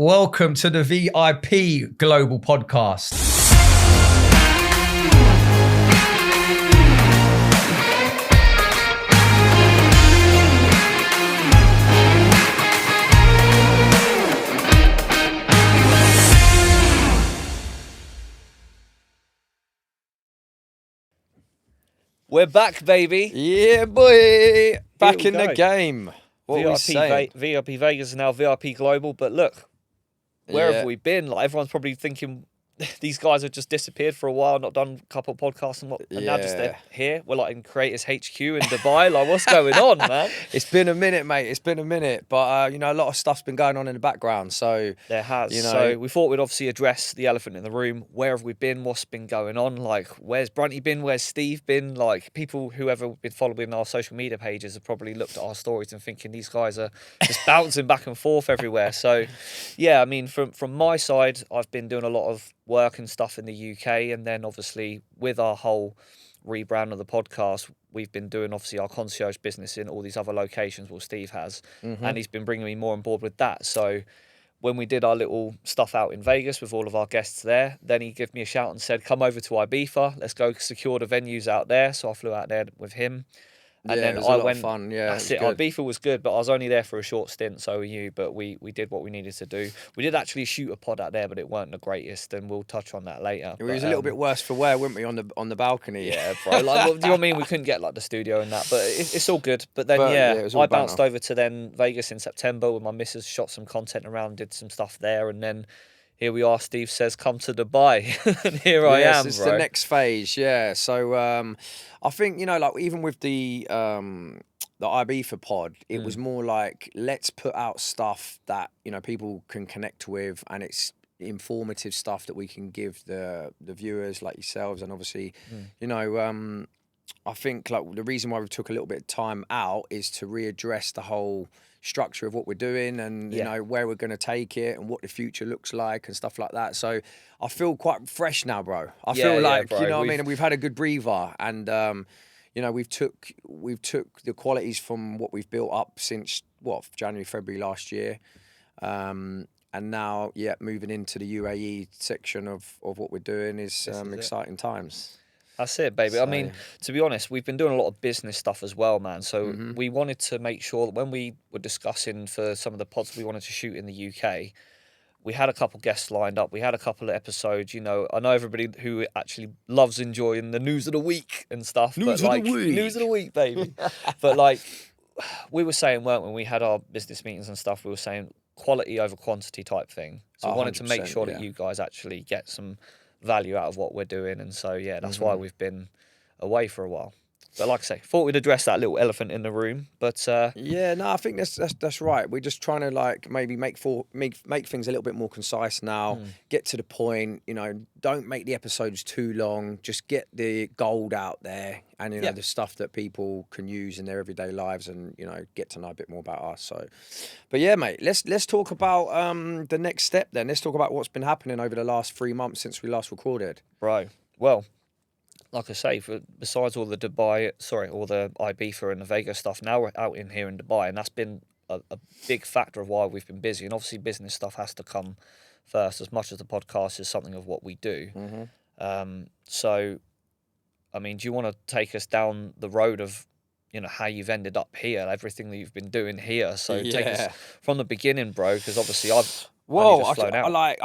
Welcome to the VIP Global Podcast. We're back, baby. Yeah, boy. Back in the game. What we saying? VIP Vegas is now VIP Global, but look, where have we been? Like, everyone's probably thinking these guys have just disappeared for a while, not done a couple of podcasts, and now just they're here. We're like in Creators HQ in Dubai. Like, what's going on, man? It's been a minute, mate. It's been a minute. But, a lot of stuff's been going on in the background. So there has. So we thought we'd obviously address the elephant in the room. Where have we been? What's been going on? Like, where's Brunty been? Where's Steve been? Like, people, whoever been following our social media pages have probably looked at our stories and thinking these guys are just bouncing back and forth everywhere. So, yeah, I mean, from my side, I've been doing a lot of work and stuff in the UK, and then obviously with our whole rebrand of the podcast, we've been doing obviously our concierge business in all these other locations. Well, Steve has, and he's been bringing me more on board with that. So when we did our little stuff out in Vegas with all of our guests there, then he gave me a shout and said, come over to Ibiza, let's go secure the venues out there. So I flew out there with him. And then it was a lot of fun. Yeah, that's it. Ibiza was good, but I was only there for a short stint, so were you. But we did what we needed to do. We did actually shoot a pod out there, but it weren't the greatest, and we'll touch on that later. It was a little bit worse for wear, weren't we, on the balcony? Yeah, bro. Like, do you know what I mean? We couldn't get like the studio and that, but it's all good. But then I bounced over to then Vegas in September with my missus, shot some content around, did some stuff there, and then here we are. Steve says, "Come to Dubai," and here I am. It's bro. the next phase. Yeah. So I think like even with the Ibiza pod, it was more like, let's put out stuff that people can connect with, and it's informative stuff that we can give the viewers like yourselves, and obviously I think like the reason why we took a little bit of time out is to readdress the whole structure of what we're doing, and where we're going to take it, and what the future looks like and stuff like that. So I feel quite fresh now, bro. I feel like bro, what I mean, and we've had a good breather, and we've took the qualities from what we've built up since January, February last year, and now moving into the UAE section of what we're doing is exciting times. That's it, baby. So, I mean, to be honest, we've been doing a lot of business stuff as well, man. So we wanted to make sure that when we were discussing for some of the pods we wanted to shoot in the UK, we had a couple guests lined up. We had a couple of episodes. I know everybody who actually loves enjoying the news of the week and stuff. News of the week, baby. But like we were saying, weren't we, when we had our business meetings and stuff, we were saying quality over quantity type thing. So we wanted to make sure that you guys actually get some value out of what we're doing, and so that's why we've been away for a while. But like I say, thought we'd address that little elephant in the room. But I think that's right. We're just trying to like maybe make things a little bit more concise now. Get to the point. Don't make the episodes too long. Just get the gold out there, and the stuff that people can use in their everyday lives, and get to know a bit more about us. So, but yeah, mate, let's talk about the next step. Then let's talk about what's been happening over the last 3 months since we last recorded. Right. Well, like I say, besides all the Ibiza and the Vegas stuff, now we're out in here in Dubai, and that's been a big factor of why we've been busy. And obviously, business stuff has to come first, as much as the podcast is something of what we do. So, I mean, do you want to take us down the road of how you've ended up here, everything that you've been doing here? So take us from the beginning, bro, because obviously I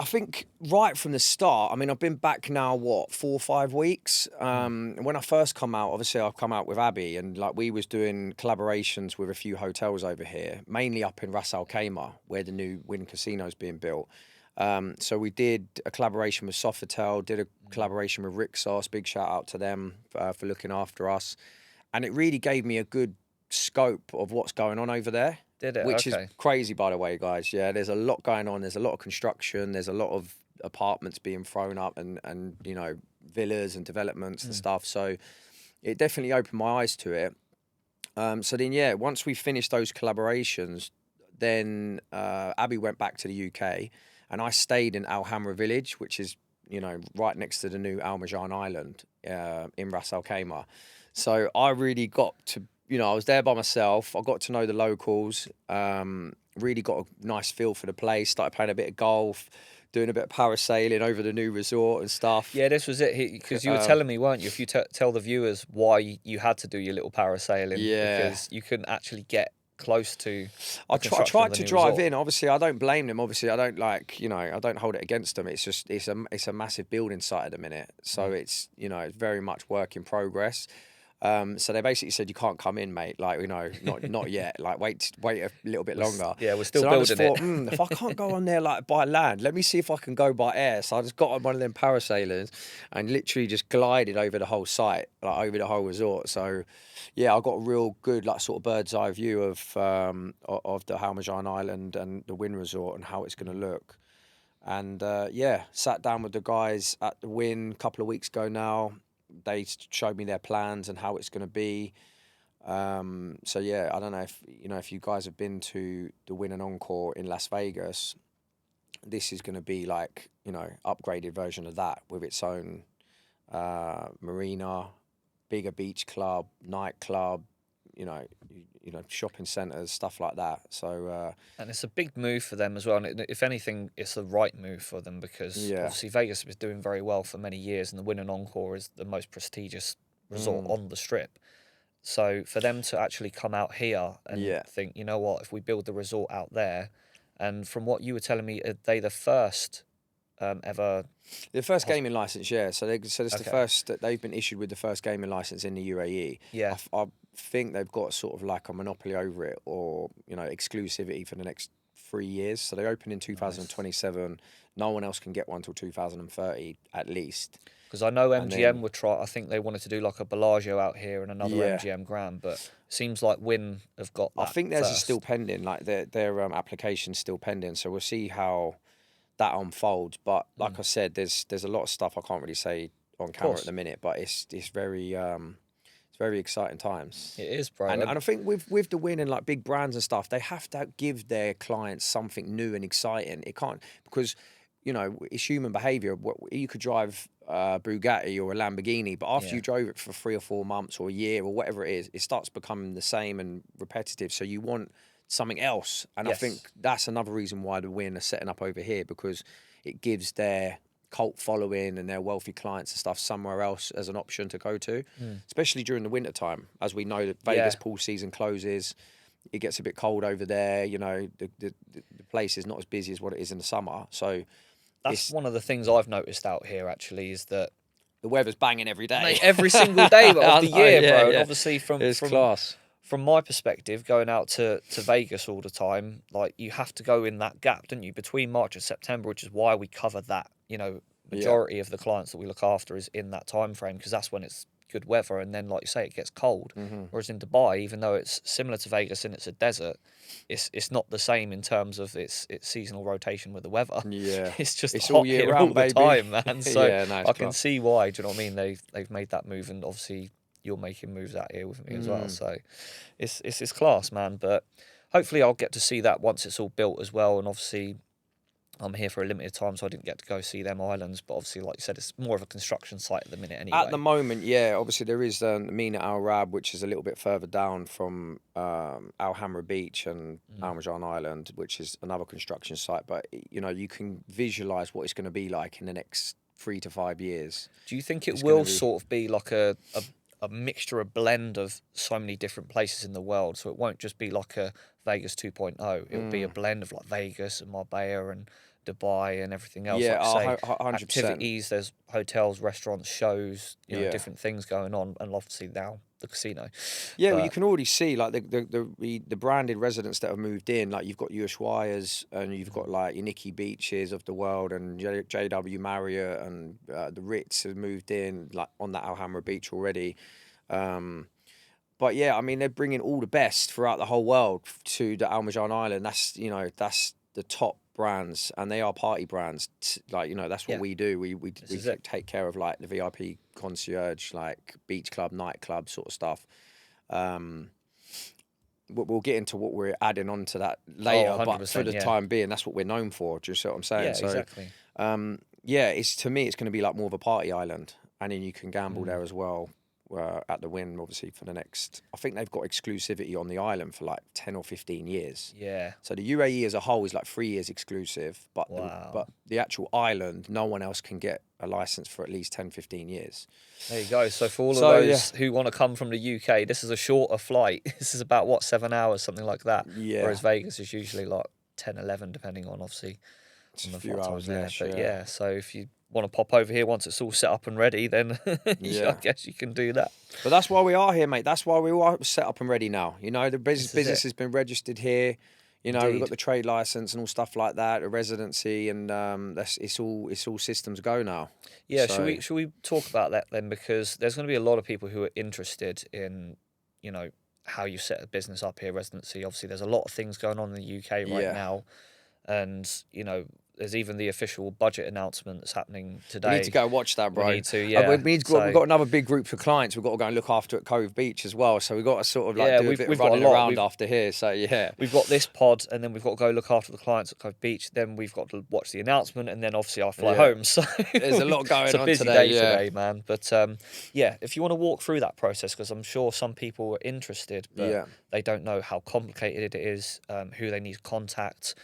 think right from the start, I mean, I've been back now, 4 or 5 weeks. When I first come out, obviously I've come out with Abby, and like we was doing collaborations with a few hotels over here, mainly up in Ras Al Khaimah, where the new Wynn casino is being built. So we did a collaboration with Sofitel, did a collaboration with Rixos, big shout out to them for looking after us. And it really gave me a good scope of what's going on over there. Did it? Which is crazy, by the way, guys. Yeah, there's a lot going on. There's a lot of construction. There's a lot of apartments being thrown up, and villas and developments and stuff. So it definitely opened my eyes to it. So then, once we finished those collaborations, then Abby went back to the UK, and I stayed in Al Hamra village, which is right next to the new Al Marjan Island in Ras Al Khaimah. So I really got to I was there by myself. I got to know the locals. really got a nice feel for the place. Started playing a bit of golf, doing a bit of parasailing over the new resort and stuff. Yeah, this was it. Because you were telling me, weren't you? If you tell the viewers why you had to do your little parasailing, because you couldn't actually get close to. I tried to drive in. Obviously, I don't blame them. Obviously, I don't I don't hold it against them. It's just it's a massive building site at the minute, so it's it's very much work in progress. So they basically said you can't come in, mate. Like not yet. Like wait a little bit longer. Yeah, we're still so building I just thought, if I can't go on there like by land, let me see if I can go by air. So I just got on one of them parasailers and literally just glided over the whole site, like over the whole resort. So yeah, I got a real good like sort of bird's eye view of the Khaimah Island and the Wynn Resort and how it's going to look. And sat down with the guys at the Wynn a couple of weeks ago now. They showed me their plans and how it's going to be. So yeah, I don't know if you guys have been to the Wynn and Encore in Las Vegas. This is going to be like upgraded version of that with its own marina, bigger beach club, nightclub, shopping centres, stuff like that. So and it's a big move for them as well. And if anything, it's the right move for them because obviously Vegas was doing very well for many years, and the Wynn and Encore is the most prestigious resort on the Strip. So for them to actually come out here and think, you know what, if we build the resort out there, and from what you were telling me, are they the first ever? The first gaming license, yeah. So it's the first that they've been issued with the first gaming license in the UAE. Yeah. I think they've got sort of like a monopoly over it, or exclusivity for the next 3 years. So they open in 2027. Nice. No one else can get one till 2030 at least. Because I know MGM would try. I think they wanted to do like a Bellagio out here and another MGM Grand, but it seems like Wynn have got that. I think theirs is first. still pending. Like their application's still pending. So we'll see how that unfolds. But like I said, there's a lot of stuff I can't really say on camera at the minute. But it's very exciting times. It is, bro. And I think with the Wynn and like big brands and stuff, they have to give their clients something new and exciting. It can't, because it's human behaviour. You could drive a Bugatti or a Lamborghini, but after you drove it for 3 or 4 months or a year or whatever it is, it starts becoming the same and repetitive. So you want something else. And I think that's another reason why the Wynn are setting up over here, because it gives their cult following and their wealthy clients and stuff somewhere else as an option to go to, especially during the winter time. As we know, that Vegas pool season closes, it gets a bit cold over there. The place is not as busy as what it is in the summer. So that's one of the things I've noticed out here actually, is that the weather's banging every day. Mate, every single day of the year, bro. And obviously from class. From my perspective, going out to Vegas all the time, like you have to go in that gap, don't you, between March and September, which is why we cover that. Majority of the clients that we look after is in that time frame, because that's when it's good weather, and then like you say, it gets cold. Whereas in Dubai, even though it's similar to Vegas and it's a desert, it's not the same in terms of its seasonal rotation with the weather. Yeah, it's hot all year here round, all the baby. time, man. So I can class. see why. Do you know what I mean? They've made that move, and obviously you're making moves out here with me as well. So it's class, man. But hopefully I'll get to see that once it's all built as well. And obviously I'm here for a limited time, so I didn't get to go see them islands. But obviously, like you said, it's more of a construction site at the minute anyway. At the moment, yeah. Obviously, there is Mina Al Rab, which is a little bit further down from Al Hamra Beach and Al Marjan Island, which is another construction site. But, you can visualise what it's going to be like in the next 3 to 5 years. Do you think it will sort of be like a mixture, a blend of so many different places in the world? So it won't just be like a Vegas 2.0. It'll be a blend of like Vegas and Marbella and Dubai and everything else. Yeah, like 100%. Activities, there's hotels, restaurants, shows, different things going on, and obviously now the casino. Yeah, well, you can already see like the branded residents that have moved in. Like you've got Ushuaia's and you've got like your Nikki Beaches of the world and JW Marriott and the Ritz have moved in like on that Al Hamra Beach already. But yeah, I mean they're bringing all the best throughout the whole world to the Al Marjan Island. That's the top brands, and they are party brands. Like that's what we do. We take care of like the VIP concierge, like beach club, nightclub sort of stuff. We'll get into what we're adding on to that later, but for the time being, that's what we're known for. Do you see what I'm saying? Yeah, exactly. To me, it's going to be like more of a party island, and then you can gamble there as well. at the Wynn, obviously, for the next. I think they've got exclusivity on the island for like 10 or 15 years. Yeah. So the UAE as a whole is like 3 years exclusive, but Wow. the actual island, no one else can get a license for at least 10, 15 years. There you go. So for all of those who want to come from the UK, this is a shorter flight. This is about, what, 7 hours, something like that. Yeah. Whereas Vegas is usually like 10, 11, depending on, obviously, It's on a the few flight hours time there. less, But yeah. so if you want to pop over here once it's all set up and ready, then I guess you can do that. But that's why we are here, mate. That's why we are set up and ready now. You know, the business has been registered here. You know, we've got the trade license and all stuff like that, a residency, and it's all systems go now. Yeah, should we talk about that then? Because there's going to be a lot of people who are interested in, you know, how you set a business up here, residency. Obviously, there's a lot of things going on in the UK right now, and you know, there's even the official budget announcement that's happening today. We need to go watch that, bro. We need to, yeah. We've got another big group for clients we've got to go and look after at Cove Beach as well. So we've got to sort of like do a bit of running around after here. So yeah. We've got this pod, and then we've got to go look after the clients at Cove Beach. Then we've got to watch the announcement, and then obviously I fly home. So there's a lot going on today. It's a busy day today, man. But yeah, if you want to walk through that process, because I'm sure some people are interested, but they don't know how complicated it is, who they need to contact.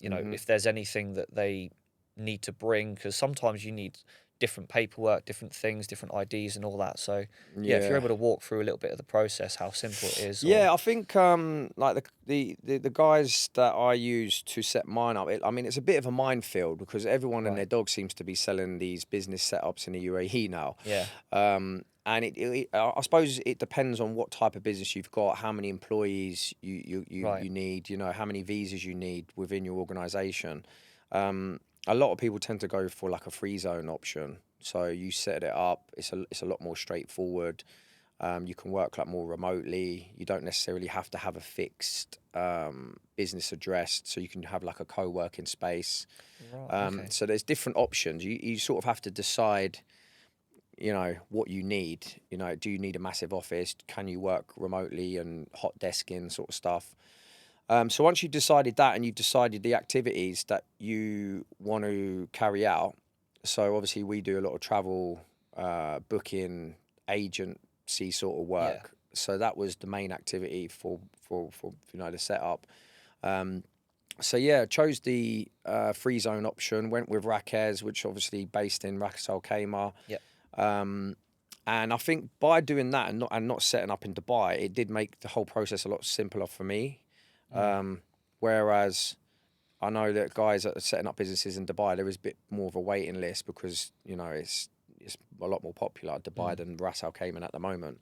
You know, if there's anything that they need to bring, because sometimes you need different paperwork, different things, different IDs and all that. So yeah, if you're able to walk through a little bit of the process, how simple it is. Yeah, I think like the guys that I use to set mine up, I mean, it's a bit of a minefield because everyone and their dog seems to be selling these business setups in the UAE now. Yeah. And I suppose it depends on what type of business you've got, how many employees you need, you know, how many visas you need within your organisation. A lot of people tend to go for like a free zone option. So you set it up, it's a lot more straightforward. You can work like more remotely. You don't necessarily have to have a fixed business address, so you can have like a co-working space. Right, okay. So there's different options. You sort of have to decide, you know, what you need. You know, do you need a massive office? Can you work remotely and hot desking sort of stuff? So once you've decided that and you've decided the activities that you want to carry out, so obviously we do a lot of travel, booking, agency sort of work. Yeah. So that was the main activity for you know, the setup. So yeah, chose the free zone option, went with Raquez, which obviously based in Khaimah. Yeah. And I think by doing that and not setting up in Dubai, it did make the whole process a lot simpler for me. Whereas I know that guys that are setting up businesses in Dubai, there is a bit more of a waiting list because, you know, it's a lot more popular Dubai than Ras Al Khaimah at the moment.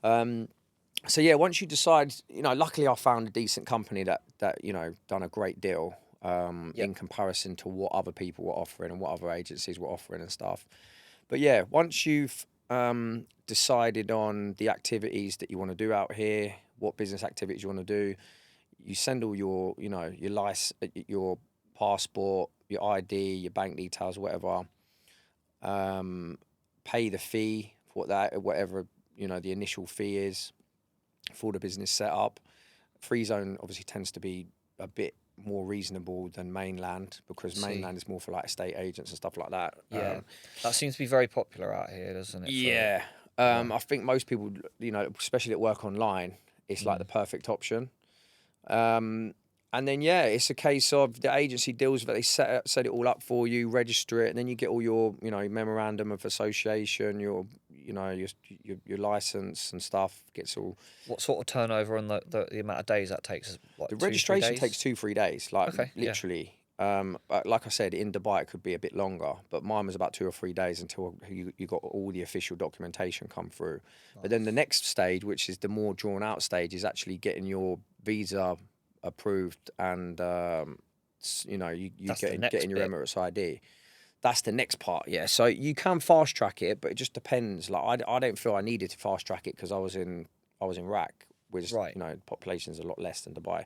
So yeah, once you decide, you know, luckily I found a decent company that you know, done a great deal in comparison to what other people were offering and what other agencies were offering and stuff. But yeah, once you've decided on the activities that you want to do out here, what business activities you want to do, you send all your, you know, your license, your passport, your ID, your bank details, whatever. Pay the fee for that, whatever, you know, the initial fee is for the business setup. Free zone obviously tends to be a bit more reasonable than mainland because mainland is more for like estate agents and stuff like that. Yeah, that seems to be very popular out here, doesn't it? Yeah. I think most people, you know, especially that work online, it's like the perfect option. And then, yeah, it's a case of the agency deals with it. They set it all up for you, register it, and then you get all your, you know, memorandum of association, your license and stuff. Gets all. What sort of turnover and the amount of days that takes? Like the registration takes 2-3 days, like literally. Yeah. Like I said, in Dubai it could be a bit longer, but mine was about 2 or 3 days until you got all the official documentation come through. Nice. But then the next stage, which is the more drawn out stage, is actually getting your visa approved and you know, you getting your Emirates ID. That's the next part, yeah. So you can fast track it, but it just depends. Like I don't feel I needed to fast track it because I was in Iraq, which you know, the population's a lot less than Dubai.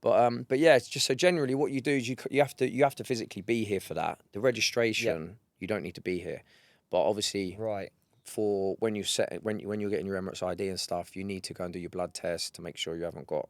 But yeah, it's just so generally what you do is you have to physically be here for that. The registration, you don't need to be here, but obviously for when you're getting your Emirates ID and stuff, you need to go and do your blood test to make sure you haven't got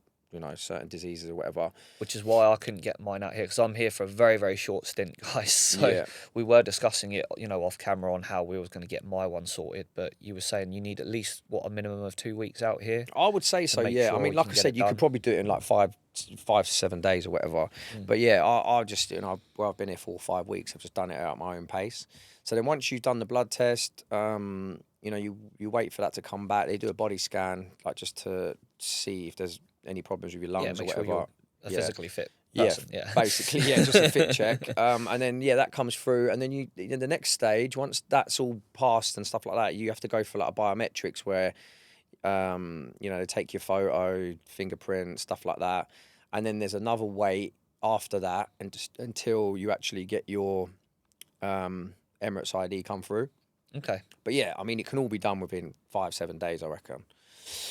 certain diseases or whatever. Which is why I couldn't get mine out here, because I'm here for a very, very short stint, guys. So Yeah. we were discussing it, off camera on how we was going to get my one sorted. But you were saying you need at least, a minimum of 2 weeks out here? I would say so, make yeah. sure I mean, you like can I get said, it you could done. probably do it in like 5 to 7 days or whatever. But yeah, I just, I've been here 4 or 5 weeks. I've just done it at my own pace. So then once you've done the blood test, you wait for that to come back. They do a body scan, like just to see if there's any problems with your lungs or make whatever. sure you're a physically fit Yeah, person. Yeah, basically, yeah, just a fit check. And then that comes through, and then in the next stage, once that's all passed and stuff like that, you have to go for like a biometrics where, they take your photo, fingerprint, stuff like that, and then there's another wait after that, and just until you actually get your Emirates ID come through. Okay. But yeah, I mean, it can all be done within 5-7 days, I reckon.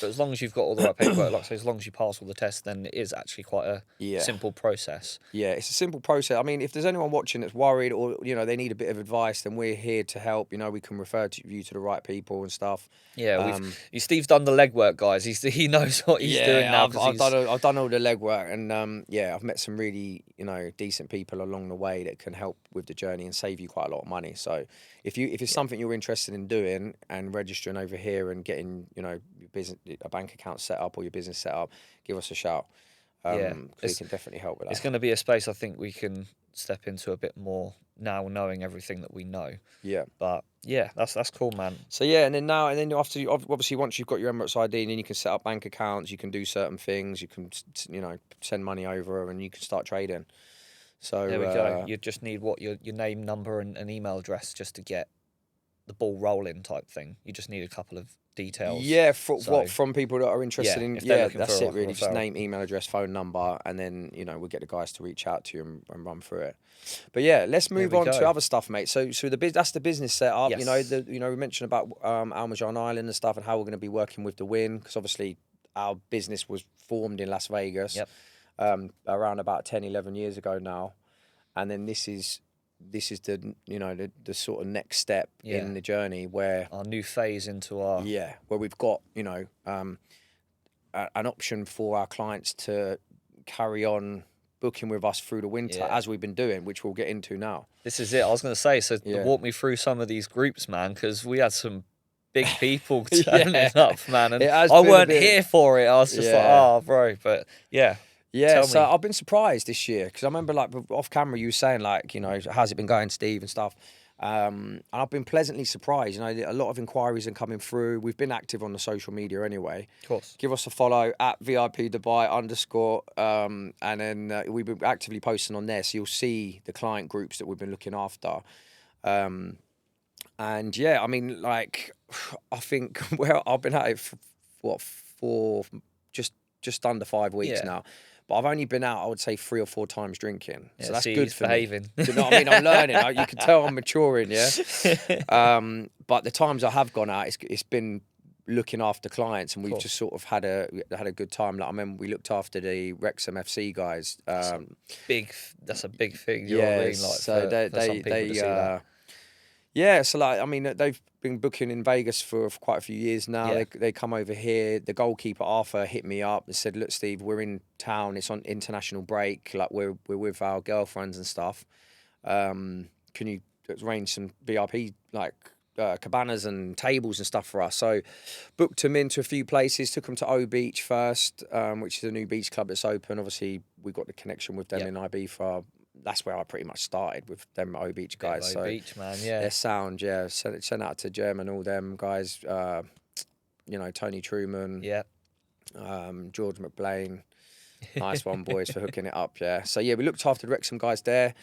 But as long as you've got all the right paperwork, like I say, as long as you pass all the tests, then it is actually quite a simple process. Yeah, it's a simple process. I mean, if there's anyone watching that's worried or, they need a bit of advice, then we're here to help. We can refer you to the right people and stuff. Yeah, Steve's done the legwork, guys. He knows what he's doing now. I've done all the legwork, and I've met some really decent people along the way that can help with the journey and save you quite a lot of money. So if it's something you're interested in doing and registering over here and getting your business, a bank account set up or your business set up, give us a shout. We can definitely help with that. It's going to be a space I think we can step into a bit more now, knowing everything that we know. Yeah. But yeah, that's cool, man. So yeah, and then after obviously once you've got your Emirates ID, then you can set up bank accounts, you can do certain things, you can send money over, and you can start trading. So there we go. You just need your name, number, and email address just to get the ball rolling, type thing. You just need a couple of details. Yeah, from people that are interested in. Yeah, that's it really. Just referral. Name, email address, phone number, and then we'll get the guys to reach out to you and run through it. But yeah, let's move on to other stuff, mate. So that's the business setup. Yes. We mentioned about Al Marjan Island and stuff, and how we're going to be working with the Wynn, because obviously our business was formed in Las Vegas, around about 10, 11 years ago now, and then this is the the sort of next step in the journey, where our new phase into our where we've got an option for our clients to carry on booking with us through the winter as we've been doing, which we'll get into now. This is it. I was going to say, so walk me through some of these groups, man, because we had some big people turning up, man, and I weren't here for it. I was just like, oh, bro, but yeah. Yeah, so I've been surprised this year, because I remember, like, off camera, you were saying, like, how's it been going, Steve, and stuff. And I've been pleasantly surprised. A lot of inquiries are coming through. We've been active on the social media anyway. Of course. Give us a follow at VIP Dubai _. And then we've been actively posting on there, so you'll see the client groups that we've been looking after. And yeah, I mean, like, I think I've been at it for just under 5 weeks now. But I've only been out, I would say, 3 or 4 times drinking. Yeah, so that's good for behaving. me. Do you know what I mean? I'm learning. You can tell I'm maturing, yeah? But the times I have gone out, it's been looking after clients, and we've just sort of had a good time. Like, I remember we looked after the Wrexham FC guys. That's a big thing. You know what I mean? Like, so for some people to see that. Yeah, so like, I mean, they've been booking in Vegas for quite a few years now. Yeah. They come over here. The goalkeeper Arthur hit me up and said, "Look, Steve, we're in town. It's on international break. Like, we're with our girlfriends and stuff. Can you arrange some VIP cabanas and tables and stuff for us?" So booked them into a few places. Took them to O Beach first, which is a new beach club that's open. Obviously, we got the connection with them in Ibiza. That's where I pretty much started, with them O Beach guys. O Beach, man, yeah. Their sound, sent out to German, all them guys. Tony Truman, George McBlain. Nice one, boys, for hooking it up. Yeah. So yeah, we looked after the Wrexham guys there.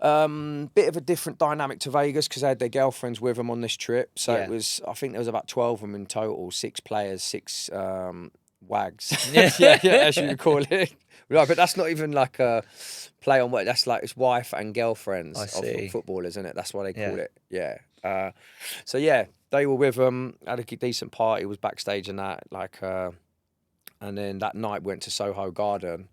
Bit of a different dynamic to Vegas, because they had their girlfriends with them on this trip. So it was, I think there was about 12 of them in total, 6 players, 6 wags. yeah, as you would call it. Right, but that's not even like a play on work. That's like, it's wife and girlfriends of footballers, isn't it? That's why they call it. Yeah. So yeah, they were with them. Had a decent party. Was backstage and that. And then that night went to Soho Garden,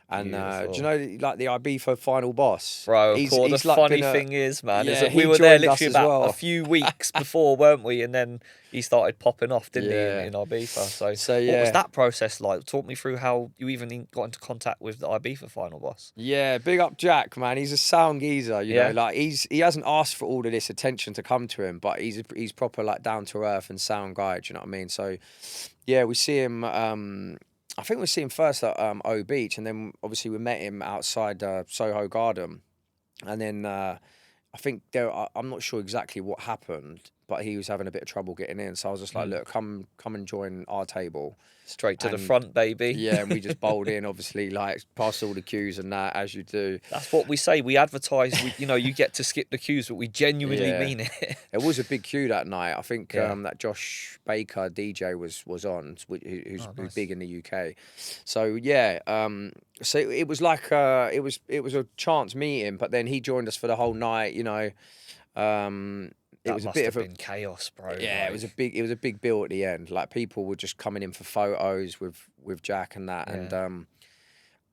And do Beautiful. you know, like the Ibiza final boss? Bro, He's the like funny been a- thing is, man, is yeah, that we he were there joined us literally as about well. a few weeks before, weren't we? And then he started popping off, didn't he, Yeah. in Ibiza? So, So, what was yeah. that process like? Talk me through how you even got into contact with the Ibiza final boss. Yeah, big up Jack, man. He's a sound geezer, you Yeah. know. Like he hasn't asked for all of this attention to come to him, but he's proper like down to earth and sound guy. Do you know what I mean? So, yeah, we see him. I think we see him first at O Beach, and then obviously we met him outside Soho Garden, and then I think I'm not sure exactly what happened, but he was having a bit of trouble getting in. So I was just like, look, come and join our table. Straight to the And- front, baby. Yeah, and we just bowled in, obviously, like past all the queues and that, as you do. That's what we say. We advertise, you get to skip the queues, but we genuinely Yeah. mean it. It was a big queue that night. I think Yeah. that Josh Baker DJ was on, who's nice. big in the UK. So yeah, so it was like it was a chance meeting, but then he joined us for the whole night. You know, it That was a must bit have of a been chaos, bro. yeah. It was a big bill at the end. Like people were just coming in for photos with Jack and that,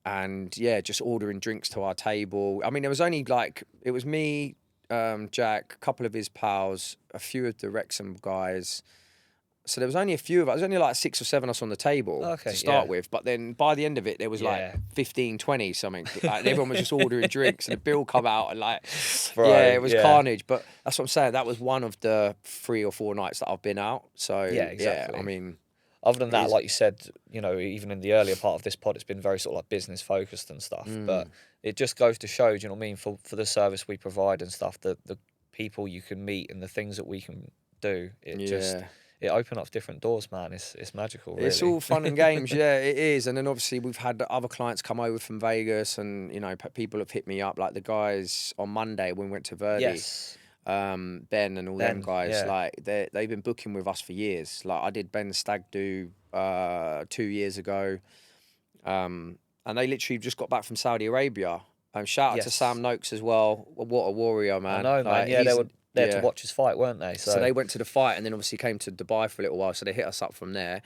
and yeah, just ordering drinks to our table. I mean, there was only like it was me. Jack, a couple of his pals, a few of the Wrexham guys. So there was only a few of us. There was only like 6 or 7 of us on the table Okay, to start yeah. with. But then by the end of it, there was Yeah. like 15, 20 something. Like everyone was just ordering drinks and the bill come out and like, Bro, yeah, it was yeah. carnage. But that's what I'm saying. That was one of the 3 or 4 nights that I've been out. So Yeah, exactly. I mean, Other than that, is- like you said, even in the earlier part of this pod, it's been very sort of like business focused and stuff. But it just goes to show, do you know what I mean, for the service we provide and stuff, the people you can meet and the things that we can do, it opens up different doors, man. It's magical, really. It's all fun and games, yeah, it is. And then obviously we've had other clients come over from Vegas, and people have hit me up, like the guys on Monday when we went to Verdi. Yes. Ben and all them Ben, guys, yeah. like they've been booking with us for years. Like I did Ben's Stag Do 2 years ago, and they literally just got back from Saudi Arabia. Shout out to Yes. Sam Noakes as well. What a warrior, man! I know, man. Like, Yeah, they he's- were there to yeah. watch his fight, weren't they? So they went to the fight and then obviously came to Dubai for a little while. So they hit us up from there.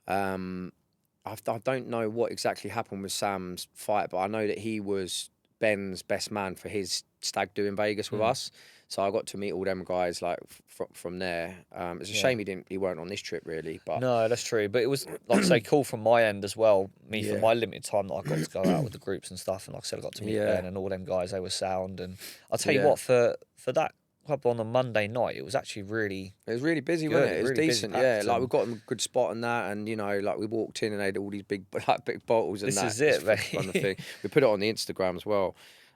I don't know what exactly happened with Sam's fight, but I know that he was Ben's best man for his Stag Do in Vegas with us. So I got to meet all them guys like from there. It's a shame he weren't on this trip really, but No, that's true. But it was, like I say, cool from my end as well. Me, for Yeah. my limited time that I got to go out with the groups and stuff. And like I said, I got to meet Yeah. Ben and all them guys. They were sound. And I'll tell you Yeah. what, for that club on a Monday night, it was actually really... it was really busy, Good, wasn't it? It was really busy, decent, packed, yeah. Like and- we got a good spot on that, and like we walked in and they had all these big bottles and This that. is it, It's kind of mate. thing. We put it on the Instagram as well.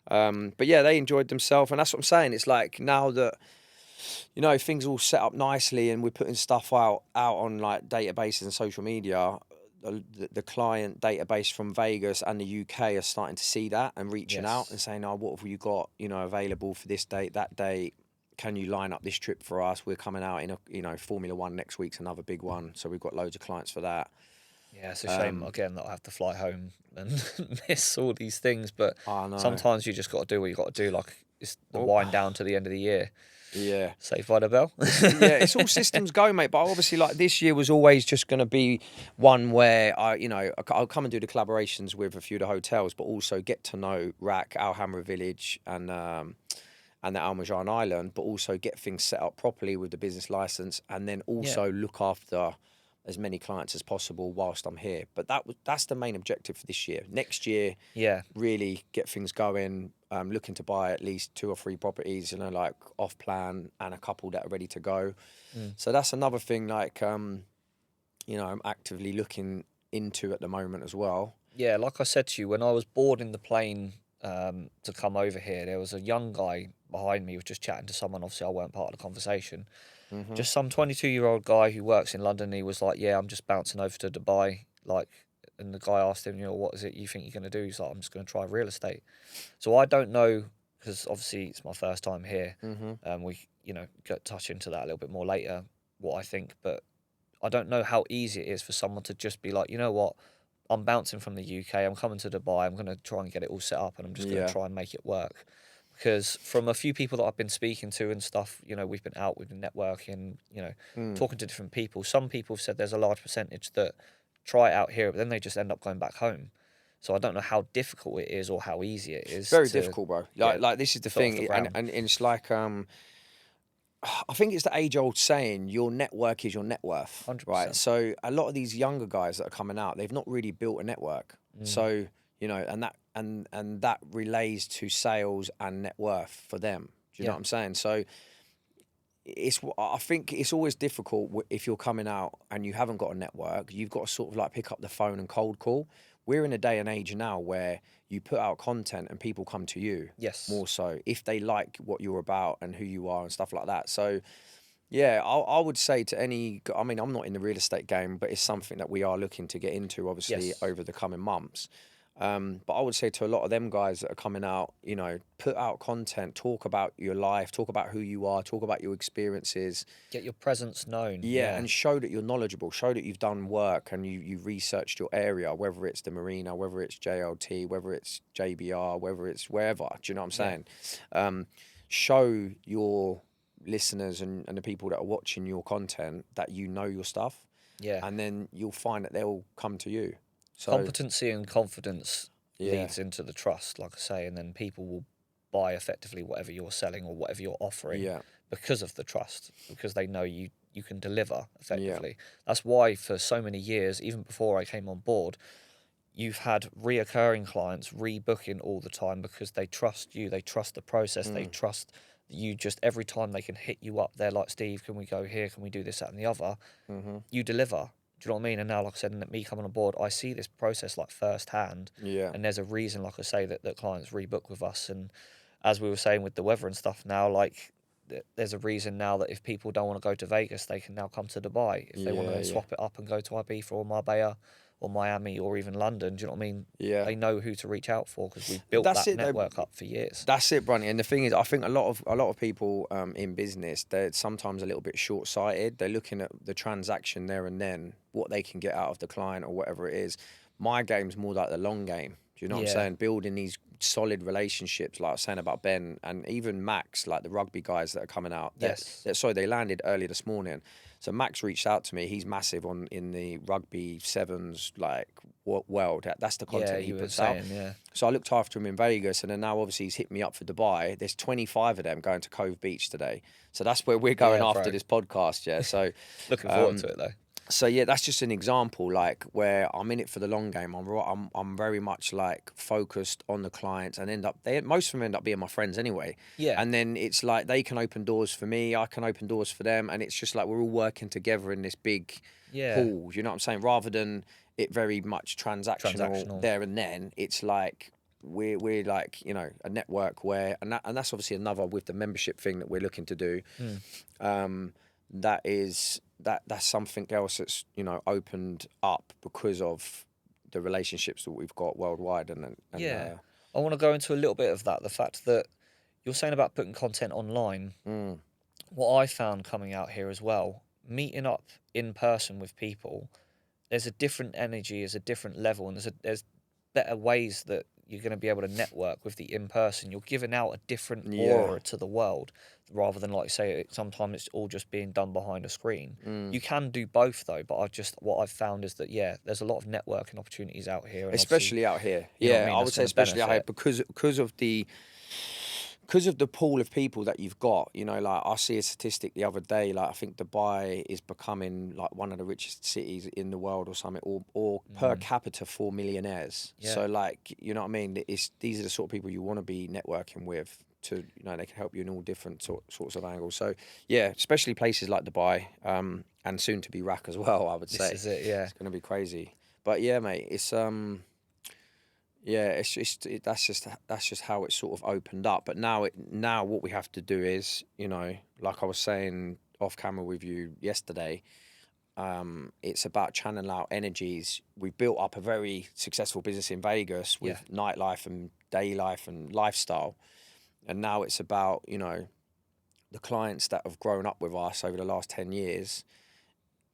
But yeah, they enjoyed themselves, and that's what I'm saying. It's like now that things all set up nicely, and we're putting stuff out on like databases and social media. The client database from Vegas and the UK are starting to see that and reaching out and saying, "Oh, what have you got? Available for this date, that date? Can you line up this trip for us? We're coming out in a Formula One next week's another big one, so we've got loads of clients for that." Yeah, it's a shame, again, that I have to fly home and miss all these things. But I know. sometimes you just got to do what you got to do. Like, it's the wind down to the end of the year. Yeah. Saved by the bell. Yeah, it's all systems go, mate. But obviously, like this year was always just going to be one where I'll come and do the collaborations with a few of the hotels, but also get to know Rack, Alhambra Village, and the Al Marjan Island, but also get things set up properly with the business license, and then also look after as many clients as possible whilst I'm here. But that's the main objective for this year. Next year, really get things going. Looking to buy at least 2 or 3 properties, like off plan, and a couple that are ready to go. So that's another thing, like, I'm actively looking into at the moment as well. Yeah, like I said to you, when I was boarding the plane to come over here, there was a young guy behind me who was just chatting to someone. Obviously, I weren't part of the conversation. Just some 22-year-old guy who works in London. He was like, "Yeah, I'm just bouncing over to Dubai." And the guy asked him, "What is it you think you're going to do?" He's like, "I'm just going to try real estate." So I don't know, because obviously it's my first time here. We, get touch into that a little bit more later, what I think. But I don't know how easy it is for someone to just be like, "You know what? I'm bouncing from the UK. I'm coming to Dubai. I'm going to try and get it all set up, and I'm just going to try and make it work." Because from a few people that I've been speaking to and stuff, we've been out, we've been networking, talking to different people. Some people have said there's a large percentage that try it out here, but then they just end up going back home. So I don't know how difficult it is or how easy it is. Very to difficult, bro. get Like this is the put off thing, the and, ground. and it's like I think it's the age-old saying, your network is your net worth, right? 100%. So a lot of these younger guys that are coming out, they've not really built a network. So, you know, and that relays to sales and net worth for them. Do you know Yeah. what I'm saying? So I think it's always difficult if you're coming out and you haven't got a network. You've got to sort of like pick up the phone and cold call. We're in a day and age now where you put out content and people come to you. Yes. More so if they like what you're about and who you are and stuff like that. So yeah, I would say to any. I mean, I'm not in the real estate game, but it's something that we are looking to get into, obviously, Yes. over the coming months. But I would say to a lot of them guys that are coming out, you know, put out content, talk about your life, talk about who you are, talk about your experiences. Get your presence known. Yeah, and show that you're knowledgeable, show that you've done work and you've researched your area, whether it's the marina, whether it's JLT, whether it's JBR, whether it's wherever. Do you know what I'm saying? Show your listeners and the people that are watching your content that you know your stuff. Yeah. And then you'll find that they'll come to you. So Competency and confidence Yeah. leads into the trust, like I say, and then people will buy effectively whatever you're selling or whatever you're offering Yeah. because of the trust, because they know you can deliver effectively. That's why for so many years, even before I came on board, you've had reoccurring clients rebooking all the time because they trust you, they trust the process, they trust you. Just every time they can hit you up, they're like, Steve, can we go here? Can we do this, that, and the other? You deliver. Do you know what I mean? And now, like I said, and me coming on board, I see this process like firsthand. Yeah. And there's a reason, like I say, that clients rebook with us. And as we were saying with the weather and stuff now, like there's a reason now that if people don't want to go to Vegas, they can now come to Dubai. If they want to Yeah, swap it up and go to Ibiza or Marbella or Miami or even London, do you know what I mean? Yeah. They know who to reach out for because we've built That's that it, though. network up for years. That's it, Brunny. And the thing is, I think a lot of people in business, they're sometimes a little bit short-sighted. They're looking at the transaction there and then, what they can get out of the client or whatever it is. My game's more like the long game. Do you know what I'm Yeah. saying? Building these solid relationships, like I was saying about Ben and even Max, like the rugby guys that are coming out. Yes. They landed early this morning. So Max reached out to me. He's massive in the rugby sevens like world. That's the content he you were puts out. saying, yeah. So I looked after him in Vegas, and then now obviously he's hit me up for Dubai. There's 25 of them going to Cove Beach today. So that's where we're going Yeah, after bro. this podcast. Yeah. So Looking forward to it though. so yeah, that's just an example, like where I'm in it for the long game. I'm very much like focused on the clients, and most of them end up being my friends anyway. Yeah. And then it's like they can open doors for me, I can open doors for them, and it's just like we're all working together in this big Yeah. pool. You know what I'm saying? Rather than it very much transactional there and then, it's like we're like, you know, a network where, and that's obviously another with the membership thing that we're looking to do. That's something else that's, you know, opened up because of the relationships that we've got worldwide. And Yeah. I want to go into a little bit of that. The fact that you're saying about putting content online. What I found coming out here as well, meeting up in person with people, there's a different energy, there's a different level, and there's better ways that you're going to be able to network with the in-person. You're giving out a different aura to the world rather than, like, say, sometimes it's all just being done behind a screen. You can do both though, but what I've found is that, yeah, there's a lot of networking opportunities out here. And especially out here. you know what Yeah, I mean? I would That's say gonna especially out here benefit. because of the pool of people that you've got. You know, like I see a statistic the other day, like I think Dubai is becoming like one of the richest cities in the world or something, or per capita 4 millionaires. Yeah. So like, you know what I mean? These are the sort of people you want to be networking with. To, you know, they can help you in all different sorts of angles. So yeah, especially places like Dubai, and soon to be Iraq as well. I would say This is it, yeah. it's going to be crazy. But yeah, mate, it's yeah, that's just how it sort of opened up. But now what we have to do is, you know, like I was saying off camera with you yesterday, it's about channeling out energies. We've built up a very successful business in Vegas with nightlife and day life and lifestyle. And now it's about, you know, the clients that have grown up with us over the last 10 years.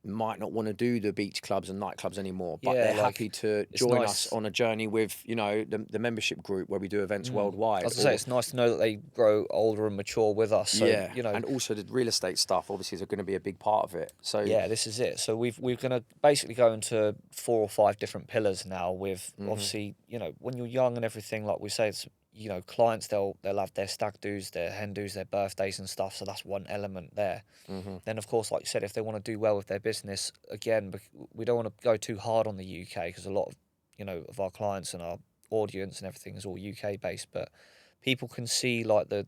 might not want to do the beach clubs and nightclubs anymore, but Yeah, they're like, happy to it's join nice. us on a journey with, you know, the membership group where we do events worldwide. As I say, it's nice to know that they grow older and mature with us. So, yeah, you know, and also the real estate stuff obviously is going to be a big part of it. So yeah, this is it. So we're gonna basically go into 4 or 5 different pillars now. With obviously, you know, when you're young and everything, like we say, it's, you know, clients they'll have their stag do's, their hen do's, their birthdays and stuff. So that's one element there. Then of course, like you said, if they want to do well with their business, again, we don't want to go too hard on the UK because a lot of, you know, of our clients and our audience and everything is all UK based, but people can see like the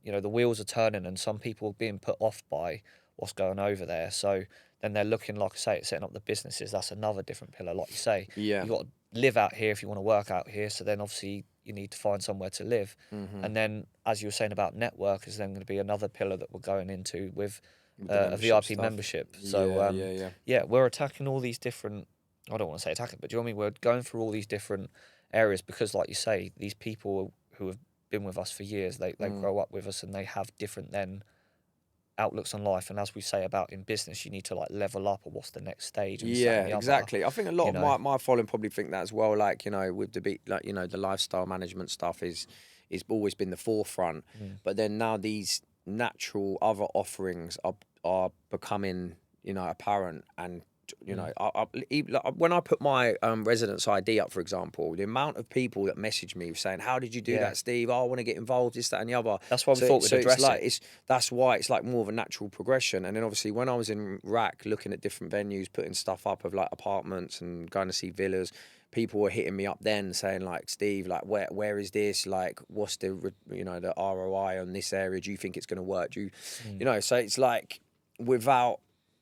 you know, the wheels are turning and some people are being put off by what's going over there. So then they're looking, like I say, at setting up the businesses. That's another different pillar. Like you say, yeah, you got to live out here if you want to work out here. So then obviously you need to find somewhere to live. And then, as you were saying about network, is then going to be another pillar that we're going into with the a membership VIP stuff. membership. So yeah, we're attacking all these different. I don't want to say attacking, but do you know what I mean? We're going through all these different areas because, like you say, these people who have been with us for years, they grow up with us and they have different then outlooks on life. And as we say about in business, you need to like level up or what's the next stage. And Yeah, the exactly. I think a lot you of know. my following probably think that as well. Like, you know, with the like, you know, the lifestyle management stuff is always been the forefront. But then now these natural other offerings are becoming, you know, apparent. And you know, when I put my residence ID up, for example, the amount of people that message me saying, "How did you do that, Steve? Oh, I want to get involved, this, that, and the other." That's why we thought we'd address it. That's why it's like more of a natural progression. And then obviously when I was in RAC looking at different venues, putting stuff up of like apartments and going to see villas, people were hitting me up then saying like, "Steve, like where is this? Like, what's the, you know, the ROI on this area? Do you think it's going to work? Do you, you know?" So it's like without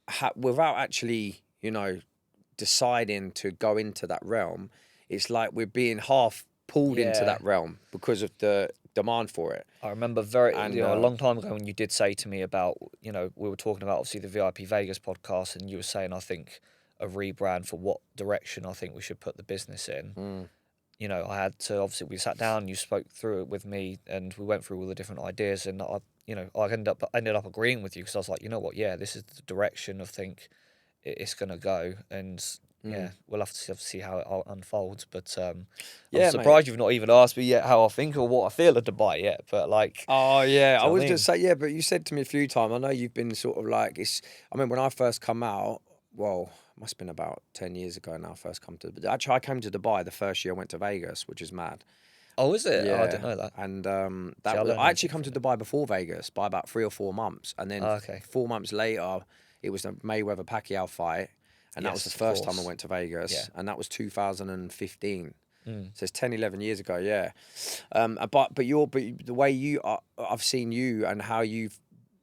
actually, you know, deciding to go into that realm, it's like we're being half pulled into that realm because of the demand for it. I remember you know, a long time ago when you did say to me about, you know, we were talking about obviously the VIP Vegas podcast and you were saying, I think, a rebrand for what direction I think we should put the business in. You know, I had to, obviously we sat down, you spoke through it with me and we went through all the different ideas and I, you know, I ended up agreeing with you because I was like, you know what, yeah, this is the direction I think it's going to go. And yeah, we'll have to see how it unfolds. But I'm surprised you've not even asked me yet how I think or what I feel of Dubai yet. But like, oh yeah, I was mean? just say yeah, but you said to me a few times. I know you've been sort of like it's. I mean, when I first come out, well, must have been about 10 years ago now. I first come to. Actually, I came to Dubai the first year I went to Vegas, which is mad. Oh, is it? Yeah, Oh, I didn't know that. And I I actually come to Dubai before Vegas by about 3 or 4 months, and then 4 months later, it was the Mayweather Pacquiao fight, and that was the first time I went to Vegas, and that was 2015. So it's 10, 11 years ago, yeah. But the way you are, I've seen you and how you've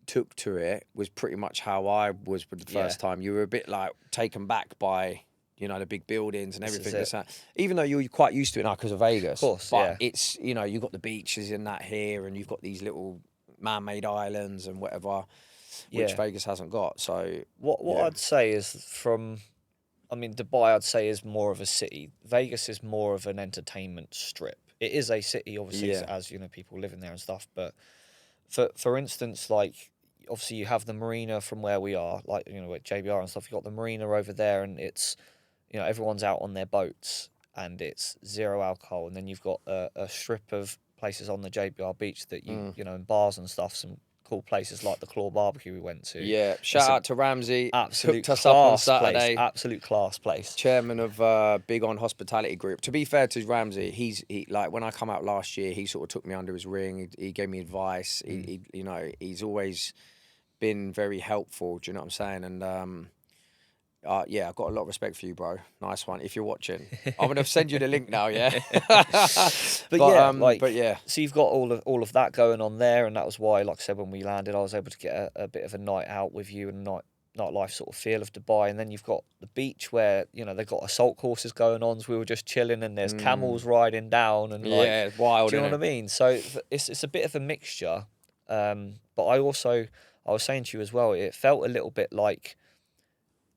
took to it was pretty much how I was with the first time. You were a bit like taken back by, you know, the big buildings and everything. Even though you're quite used to it now because of Vegas. Of course, but it's, you know, you've got the beaches and that here, and you've got these little man-made islands and whatever, which Vegas hasn't got. So what I'd say is I mean, Dubai I'd say is more of a city. Vegas is more of an entertainment strip. It is a city, obviously, as you know, people living there and stuff. But for instance, like obviously you have the marina from where we are, like, you know, at JBR and stuff. You got the marina over there, and it's, you know, everyone's out on their boats and it's zero alcohol. And then you've got a strip of places on the JBR beach that you know, in bars and stuff, some cool places like the Claw Barbecue we went to. Yeah, shout out to Ramsey. Absolute hooked us up on class Saturday. place. Absolute class place. Chairman of Big On Hospitality Group. To be fair to Ramsey, he like when I come out last year, he sort of took me under his wing. He gave me advice. He you know, he's always been very helpful. Do you know what I'm saying? And yeah, I've got a lot of respect for you, bro. Nice one. If you're watching, I'm gonna send you the link now. Yeah. but yeah. So you've got all of that going on there, and that was why, like I said, when we landed, I was able to get a bit of a night out with you and nightlife sort of feel of Dubai. And then you've got the beach where, you know, they've got assault courses going on. So we were just chilling, and there's camels riding down, and like, yeah, wild. do you know what I mean? So it's a bit of a mixture. But I was saying to you as well, it felt a little bit like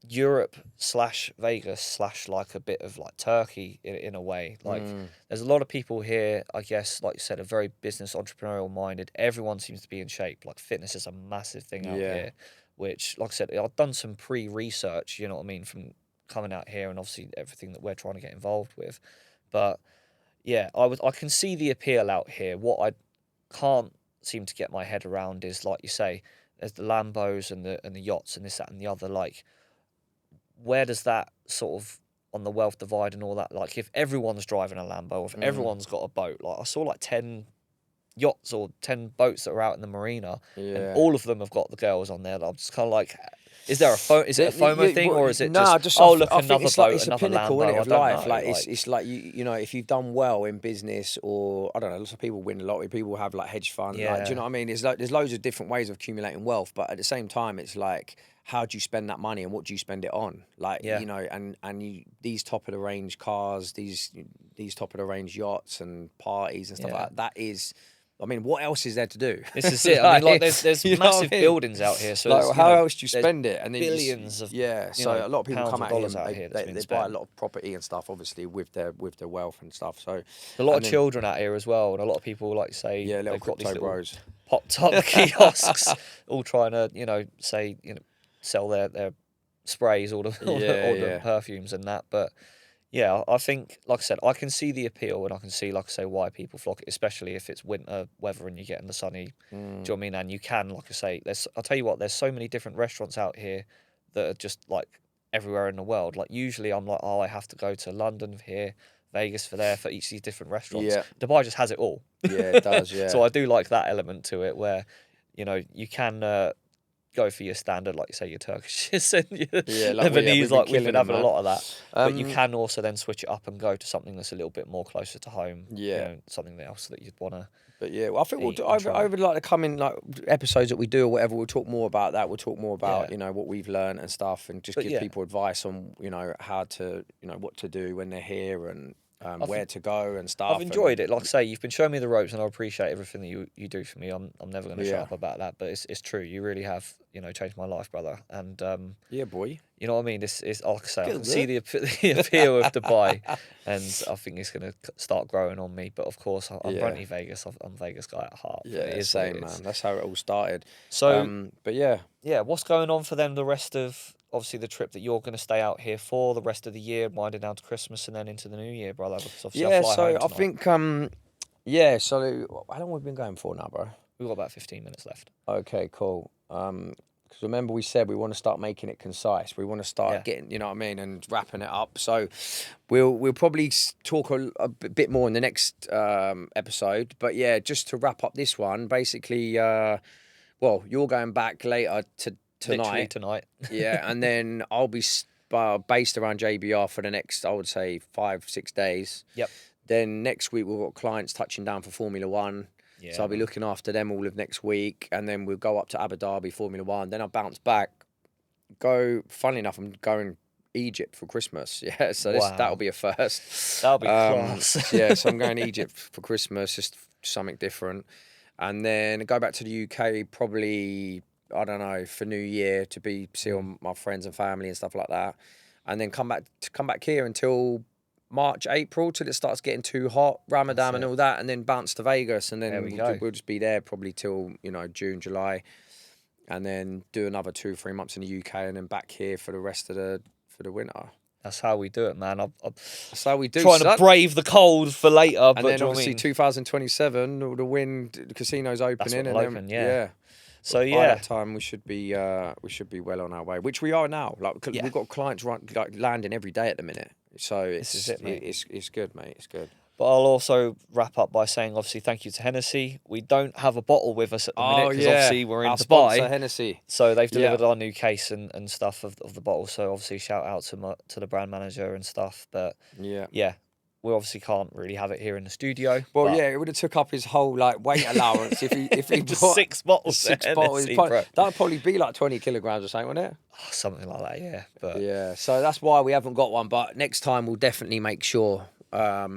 Europe / Vegas / like a bit of like Turkey in a way. Like there's a lot of people here, I guess, like you said, are very business entrepreneurial minded. Everyone seems to be in shape. Like fitness is a massive thing out here. which, like I said, I've done some pre-research, you know what I mean, from coming out here and obviously everything that we're trying to get involved with. But yeah, I can see the appeal out here. What I can't seem to get my head around is, like you say, there's the Lambos and the yachts and this, that, and the other. Like, where does that sort of on the wealth divide and all that? Like, if everyone's driving a Lambo, if everyone's got a boat, like I saw like 10 yachts or 10 boats that are out in the marina, and all of them have got the girls on there. I'm just kind of like, is there a is it a FOMO thing, or is it just oh look, another boat, it's another a pinnacle, Lambo? of life. Like it's like you know, if you've done well in business, or I don't know, lots of people win a lottery, people have like hedge funds. Like, do you know what I mean? There's loads of different ways of accumulating wealth, but at the same time, it's like, how do you spend that money and what do you spend it on? Like, you know, these top of the range cars, these top of the range yachts and parties and stuff like that. That is. I mean, what else is there to do? This is it. I mean, like, there's massive buildings out here. So like, how else do you spend it? And then billions of so a lot of people come out here. They buy a lot of property and stuff, obviously with their wealth and stuff. So a lot of children out here as well, and a lot of people like say little crypto bros, popped up kiosks, all trying to sell their sprays, all the perfumes and that, but. Yeah, I think, like I said, I can see the appeal, and I can see, like I say, why people flock it, especially if it's winter weather and you get in the sunny. Do you know what I mean? And you can, like I say, I'll tell you what, there's so many different restaurants out here that are just like everywhere in the world. Like usually I'm like, oh, I have to go to London for here, Vegas for there, for each of these different restaurants. Yeah. Dubai just has it all. Yeah, it does, yeah. So I do like that element to it where, you know, you can... go for your standard, like you say, your Turkish and your Lebanese. Like we've been having a lot of that, but you can also then switch it up and go to something that's a little bit more closer to home. Yeah, you know, something else that you'd want to. But yeah, well, I think I would like to come in like episodes that we do or whatever. We'll talk more about that. We'll talk more about you know what we've learned and stuff, and just give people advice on how to what to do when they're here and. Where to go and stuff. I've enjoyed it. Like I say, you've been showing me the ropes, and I appreciate everything that you do for me. I'm never going to shut up about that, but it's true. You really have changed my life, brother. And boy. You know what I mean? It's like I say, I can see the appeal of Dubai, and I think it's going to start growing on me. But of course, I'm Brunty Vegas. I'm a Vegas guy at heart. Yeah, same man. That's how it all started. So, but yeah, what's going on for them the rest of? Obviously, the trip that you're going to stay out here for the rest of the year, winding down to Christmas and then into the new year, brother. Because obviously I fly home tonight. So how long have we been going for now, bro? We've got about 15 minutes left. Okay, cool. Because remember we said we want to start making it concise. We want to start getting, you know what I mean, and wrapping it up. So we'll probably talk a bit more in the next episode. But yeah, just to wrap up this one, basically, you're going back later tonight. Literally tonight. Yeah, and then I'll be based around JBR for the next, I would say, 5-6 days. Yep. Then next week we've got clients touching down for Formula One. Yeah, so I'll be looking after them all of next week, and then we'll go up to Abu Dhabi Formula One. Then I'll bounce back. Funnily enough, I'm going Egypt for Christmas. Yeah, so that'll be a first. That'll be class. So I'm going to Egypt for Christmas, just something different, and then go back to the UK probably. I don't know, for New Year to see all my friends and family and stuff like that, and then come back here until March, April, till it starts getting too hot, Ramadan and all that, and then bounce to Vegas, and then we'll just be there probably till June, July, and then do another 2-3 months in the UK, and then back here for the rest of the winter. That's how we do it, man. That's how we do. Trying to brave the cold for later, and then obviously 2027, the Wynn casino's opening, yeah. So by that time we should be well on our way, which we are now. Like we've got clients landing every day at the minute. So it's good, mate. It's good. But I'll also wrap up by saying, obviously, thank you to Hennessy. We don't have a bottle with us at the minute because obviously we're in our Dubai. Sponsor, Hennessy. So they've delivered our new case and stuff of the bottle. So obviously, shout out to the brand manager and stuff. But we obviously can't really have it here in the studio. Well, it would have took up his whole weight allowance if he bought 6 bottles. 6 bottles. That'd probably be like 20 kilograms or something, wouldn't it? Oh, something like that, yeah. But so that's why we haven't got one. But next time we'll definitely make sure we'll have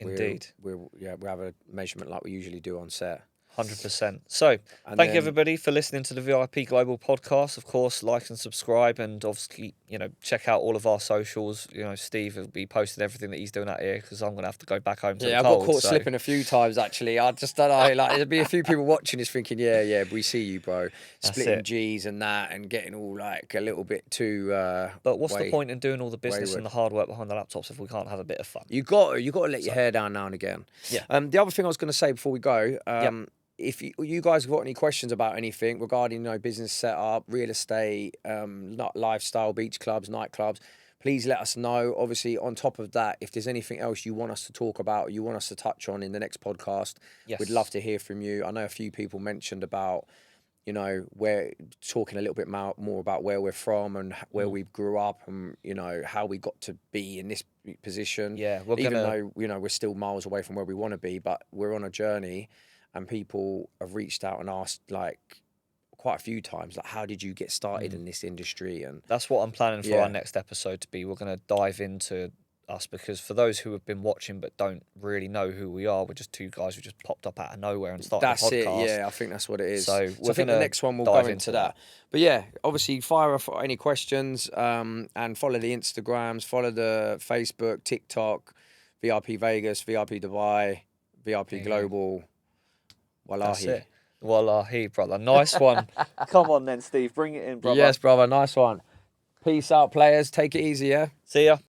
a measurement like we usually do on set. 100%. So, And thank you then- everybody for listening to the VIP Global podcast. Of course, like and subscribe, and obviously, check out all of our socials. Steve will be posting everything that he's doing out here because I'm going to have to go back home to the I cold. got caught so. slipping a few times actually. I just don't know. Like there'll be a few people watching this thinking, yeah, we see you, bro. Splitting it. G's and that, and getting all like a little bit too. But what's the point in doing all the business wayward. and the hard work behind the laptops if we can't have a bit of fun? You got to let your hair down now and again. Yeah. The other thing I was going to say before we go, if you guys have got any questions about anything regarding business setup, real estate, lifestyle, beach clubs, nightclubs, please let us know. Obviously, on top of that, if there's anything else you want us to talk about, you want us to touch on in the next podcast, we'd love to hear from you. I know a few people mentioned about, we're talking a little bit more about where we're from and where we grew up and, how we got to be in this position. Yeah, even though, we're still miles away from where we want to be, but we're on a journey and people have reached out and asked, like, quite a few times, like, how did you get started in this industry? And that's what I'm planning for our next episode to be. We're going to dive into us because for those who have been watching but don't really know who we are, we're just two guys who just popped up out of nowhere and started a podcast. That's it, I think that's what it is. So I think the next one will dive go into that. But yeah, obviously fire off any questions and follow the Instagrams, follow the Facebook, TikTok, VIP Vegas, VIP Dubai, VIP Global. That's it. Wallahi, brother. Nice one. Come on then, Steve. Bring it in, brother. Yes, brother. Nice one. Peace out, players. Take it easy, yeah? See ya.